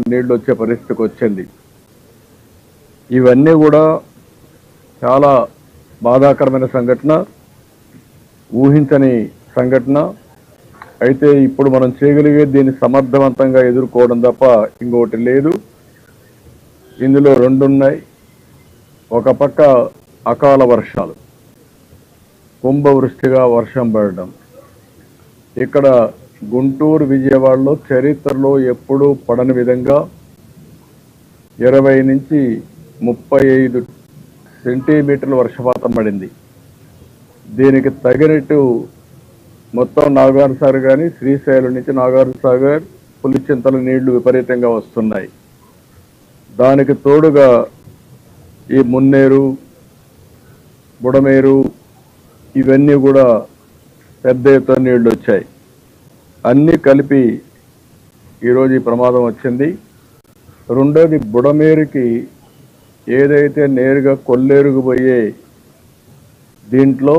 లీటర్ల నీళ్లు వచ్చే పరిస్థితికి వచ్చింది. ఇవన్నీ కూడా చాలా బాధాకరమైన సంఘటన, ఊహించని సంఘటన. అయితే ఇప్పుడు మనం చేయగలిగేది దీన్ని సమర్థవంతంగా ఎదుర్కోవడం తప్ప ఇంకొకటి లేదు. ఇందులో రెండు ఉన్నాయి. ఒక పక్క అకాల వర్షాలు, కుంభవృష్టిగా వర్షం పడడం. ఇక్కడ గుంటూరు, విజయవాడలో చరిత్రలో ఎప్పుడూ పడని విధంగా 20 నుంచి 35 సెంటీమీటర్ల వర్షపాతం పడింది. దీనికి తగినట్టు మొత్తం నాగార్ సాగర్ కానీ, శ్రీశైలం నుంచి నాగార్ సాగర్, పులిచింతల నీళ్లు విపరీతంగా వస్తున్నాయి. దానికి తోడుగా ఈ మున్నేరు, బుడమేరు ఇవన్నీ కూడా పెద్ద ఎత్తున నీళ్లు వచ్చాయి. అన్నీ కలిపి ఈరోజు ఈ ప్రమాదం వచ్చింది. రెండోది, బుడమేరుకి ఏదైతే నేరుగా కొల్లేరుకు పోయే దీంట్లో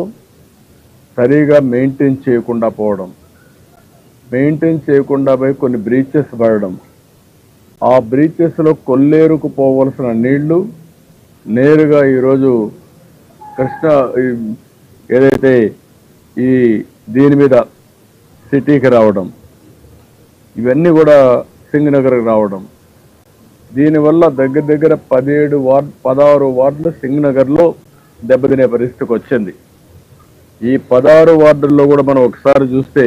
సరిగా మెయింటైన్ చేయకుండా పోవడం, మెయింటైన్ చేయకుండా పోయి కొన్ని బ్రీచెస్ పడడం, ఆ బ్రీచెస్లో కొల్లేరుకు పోవలసిన నీళ్లు నేరుగా ఈరోజు కృష్ణ ఏదైతే ఈ దీని మీద సిటీకి రావడం, ఇవన్నీ కూడా సింగనగర్కి రావడం. దీనివల్ల దగ్గర దగ్గర 16 వార్డులు సింగనగర్లో దెబ్బతినే పరిస్థితికి వచ్చింది. ఈ 16 వార్డుల్లో కూడా మనం ఒకసారి చూస్తే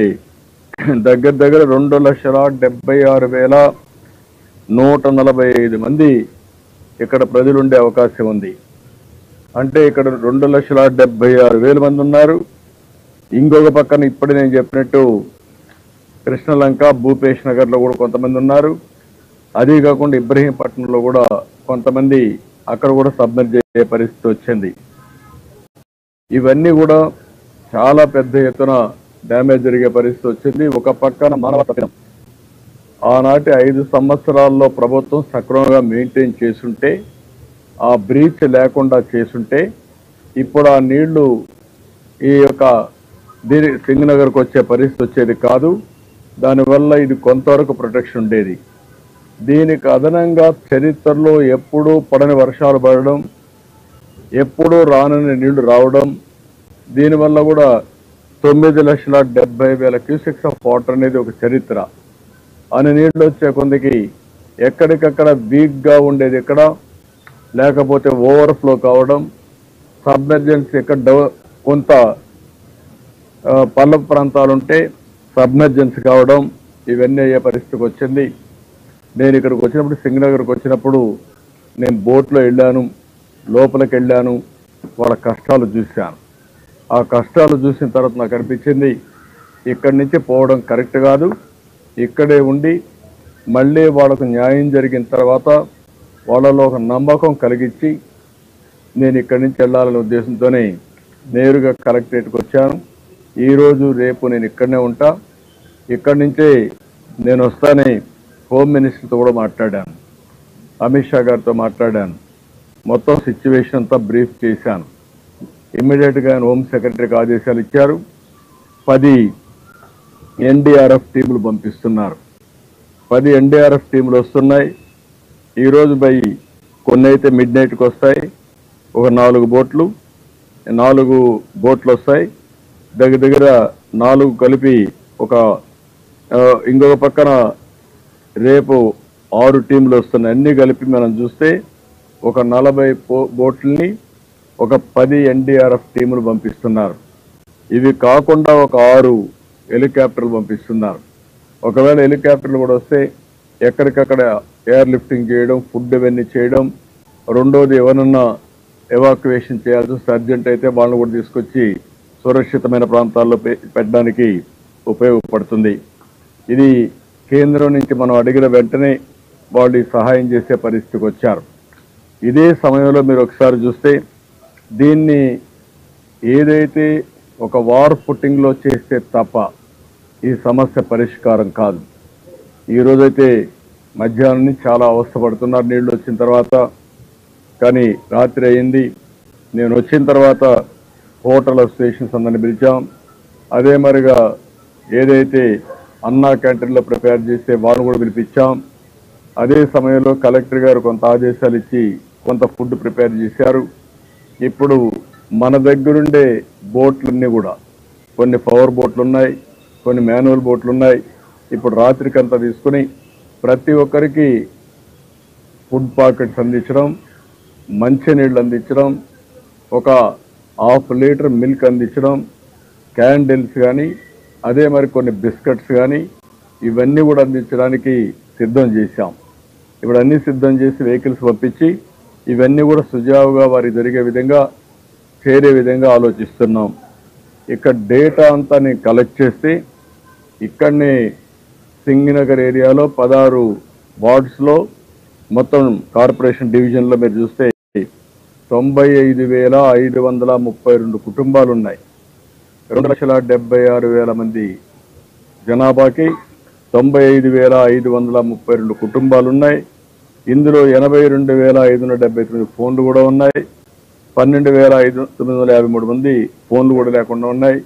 దగ్గర దగ్గర 2,76,145 మంది ఇక్కడ ప్రజలు ఉండే అవకాశం ఉంది. అంటే ఇక్కడ 2,76,000 మంది ఉన్నారు. ఇంకొక పక్కన ఇప్పుడు నేను చెప్పినట్టు కృష్ణలంక, భూపేష్ నగర్లో కూడా కొంతమంది ఉన్నారు. అదే కాకుండా ఇబ్రహీంపట్నంలో కూడా కొంతమంది అక్కడ కూడా సబ్మెర్జ్ అయ్యే పరిస్థితి వచ్చింది. ఇవన్నీ కూడా చాలా పెద్ద ఎత్తున డ్యామేజ్ జరిగే పరిస్థితి వచ్చింది. ఒక పక్కన మానవతా ఆనాటి 5 సంవత్సరాల్లో ప్రభుత్వం సక్రమంగా మెయింటైన్ చేసుంటే, ఆ బ్రీచ్ లేకుండా చేసుంటే ఇప్పుడు ఆ నీళ్లు ఈ యొక్క సింగనగర్కి వచ్చే పరిస్థితి వచ్చేది కాదు. దానివల్ల ఇది కొంతవరకు ప్రొటెక్షన్ ఉండేది. దీనికి అదనంగా చరిత్రలో ఎప్పుడూ పడని వర్షాలు పడడం, ఎప్పుడూ రానని నీళ్లు రావడం, దీనివల్ల కూడా 9,70,000 క్యూసెక్స్ ఆఫ్ వాటర్ అనేది ఒక చరిత్ర. అని నీళ్లు వచ్చే కొందికి ఎక్కడికక్కడ వీక్గా ఉండేది ఎక్కడ, లేకపోతే ఓవర్ఫ్లో కావడం, సబ్మెర్జెన్స్ ఎక్కడ కొంత పల్లపు ప్రాంతాలు ఉంటే సబ్మెర్జెన్స్ కావడం, ఇవన్నీ అయ్యే పరిస్థితికి వచ్చింది. నేను ఇక్కడికి వచ్చినప్పుడు, సింగనగర్కి వచ్చినప్పుడు నేను బోట్లో వెళ్ళాను, లోపలికి వెళ్ళాను, వాళ్ళ కష్టాలు చూశాను. ఆ కష్టాలు చూసిన తర్వాత నాకు అనిపించింది ఇక్కడి నుంచి పోవడం కరెక్ట్ కాదు. ఇక్కడే ఉండి మళ్ళీ వాళ్ళకు న్యాయం జరిగిన తర్వాత వాళ్ళలో ఒక నమ్మకం కలిగించి నేను ఇక్కడి నుంచి వెళ్ళాలనే ఉద్దేశంతోనే నేరుగా కలెక్టరేట్కి వచ్చాను. ఈరోజు రేపు నేను ఇక్కడనే ఉంటా. ఇక్కడి నుంచే నేను వస్తానే హోమ్ మినిస్టర్తో కూడా మాట్లాడాను, అమిత్ షా గారితో మాట్లాడాను, మొత్తం సిచ్యువేషన్ అంతా బ్రీఫ్ చేశాను. ఇమ్మీడియట్గా ఆయన హోమ్ సెక్రటరీకి ఆదేశాలు ఇచ్చారు. 10 ఎన్డీఆర్ఎఫ్ టీములు పంపిస్తున్నారు. 10 ఎన్డీఆర్ఎఫ్ టీములు వస్తున్నాయి. ఈరోజు కొన్ని అయితే మిడ్ నైట్కి వస్తాయి. ఒక 4 బోట్లు వస్తాయి. దగ్గర దగ్గర 4 కలిపి ఇంకొక పక్కన రేపు 6 టీములు వస్తున్నాయి. అన్నీ కలిపి మనం చూస్తే ఒక 40 బోట్లని, ఒక 10 ఎన్డీఆర్ఎఫ్ టీములు పంపిస్తున్నారు. ఇవి కాకుండా ఒక 6 హెలికాప్టర్లు పంపిస్తున్నారు. ఒకవేళ హెలికాప్టర్లు కూడా వస్తే ఎక్కడికక్కడ ఎయిర్ లిఫ్టింగ్ చేయడం, ఫుడ్ ఇవన్నీ చేయడం. రెండోది, ఎవరన్నా ఎవాక్యువేషన్ చేయాల్సి అర్జెంట్ అయితే వాళ్ళని కూడా తీసుకొచ్చి సురక్షితమైన ప్రాంతాల్లో పెట్టడానికి ఉపయోగపడుతుంది. ఇది కేంద్రం నుంచి మనం అడిగిన వెంటనే వాళ్ళు సహాయం చేసే పరిస్థితికి వచ్చారు. ఇదే సమయంలో మీరు ఒకసారి చూస్తే దీన్ని ఏదైతే ఒక వార్ ఫుట్టింగ్లో చేస్తే తప్ప ఈ సమస్య పరిష్కారం కాదు. ఈరోజైతే మధ్యాహ్నం నుంచి చాలా అవస్థపడుతున్నారు నీళ్లు వచ్చిన తర్వాత. కానీ రాత్రి అయింది. నేను వచ్చిన తర్వాత హోటల్ అసోసియేషన్స్ అందరిని పిలిచాం. అదే మరిగా ఏదైతే అన్నా క్యాంటీన్లో ప్రిపేర్ చేస్తే వాళ్ళు కూడా పిలిపించాం. అదే సమయంలో కలెక్టర్ గారు కొంత ఆదేశాలు ఇచ్చి కొంత ఫుడ్ ప్రిపేర్ చేశారు. ఇప్పుడు మన దగ్గరుండే బోట్లన్నీ కూడా కొన్ని పవర్ బోట్లు ఉన్నాయి, కొన్ని మాన్యువల్ బోట్లు ఉన్నాయి. ఇప్పుడు రాత్రికంతా తీసుకుని ప్రతి ఒక్కరికి ఫుడ్ పాకెట్స్ అందించడం, మంచినీళ్ళు అందించడం, ఒక 1/2 లీటర్ మిల్క్ అందించడం, క్యాండిల్స్ కానీ అదే మరి కొన్ని బిస్కెట్స్ కానీ ఇవన్నీ కూడా అందించడానికి సిద్ధం చేశాం. ఇప్పుడు అన్నీ సిద్ధం చేసి వెహికల్స్ పంపించి ఇవన్నీ కూడా సుజావుగా వారి జరిగే విధంగా చేరే విధంగా ఆలోచిస్తున్నాం. ఇక్కడ డేటా అంతా నేను కలెక్ట్ చేస్తే ఇక్కడనే సింగినగర్ ఏరియాలో 16 వార్డ్స్లో మొత్తం కార్పొరేషన్ డివిజన్లో మీరు చూస్తే 95,532 కుటుంబాలు ఉన్నాయి. 2,76,000 మంది జనాభాకి 95,532 కుటుంబాలు ఉన్నాయి. ఇందులో 82,579 ఫోన్లు కూడా ఉన్నాయి. 12,953 మంది ఫోన్లు కూడా లేకుండా ఉన్నాయి.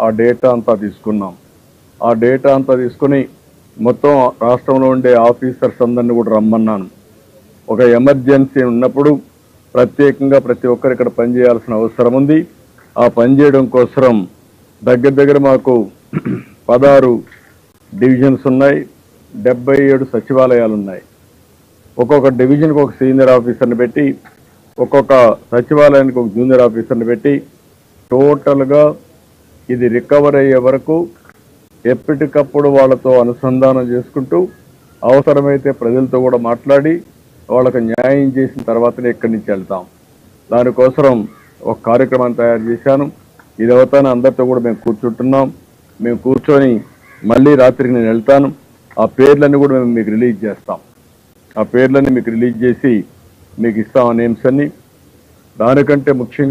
ఆ డేటా అంతా తీసుకున్నాం. ఆ డేటా అంతా తీసుకుని మొత్తం రాష్ట్రంలో ఉండే ఆఫీసర్స్ అందరినీ కూడా రమ్మన్నాను. ఒక ఎమర్జెన్సీ ఉన్నప్పుడు ప్రత్యేకంగా ప్రతి ఒక్కరు ఇక్కడ పనిచేయాల్సిన అవసరం ఉంది. ఆ పనిచేయడం కోసం దగ్గర మాకు 16 డివిజన్స్ ఉన్నాయి, 77 సచివాలయాలు ఉన్నాయి. ఒక్కొక్క డివిజన్కి ఒక సీనియర్ ఆఫీసర్ని పెట్టి ఒక్కొక్క సచివాలయానికి ఒక జూనియర్ ఆఫీసర్ని పెట్టి టోటల్గా ఇది రికవర్ అయ్యే వరకు ఎప్పటికప్పుడు వాళ్ళతో అనుసంధానం చేసుకుంటూ అవసరమైతే ప్రజలతో కూడా మాట్లాడి వాళ్ళకు న్యాయం చేసిన తర్వాతనే ఇక్కడి నుంచి వెళ్తాం. దానికోసం ఒక కార్యక్రమాన్ని తయారు చేశాను. ఇది అవుతానే అందరితో కూడా మేము కూర్చుంటున్నాం. మేము కూర్చొని మళ్ళీ రాత్రికి నేను వెళ్తాను. ఆ పేర్లన్నీ కూడా మేము మీకు రిలీజ్ చేస్తాం. ఆ పేర్లన్నీ మీకు రిలీజ్ చేసి మీకు ఇస్తాం నేమ్స్ అన్ని. దానికంటే ముఖ్యంగా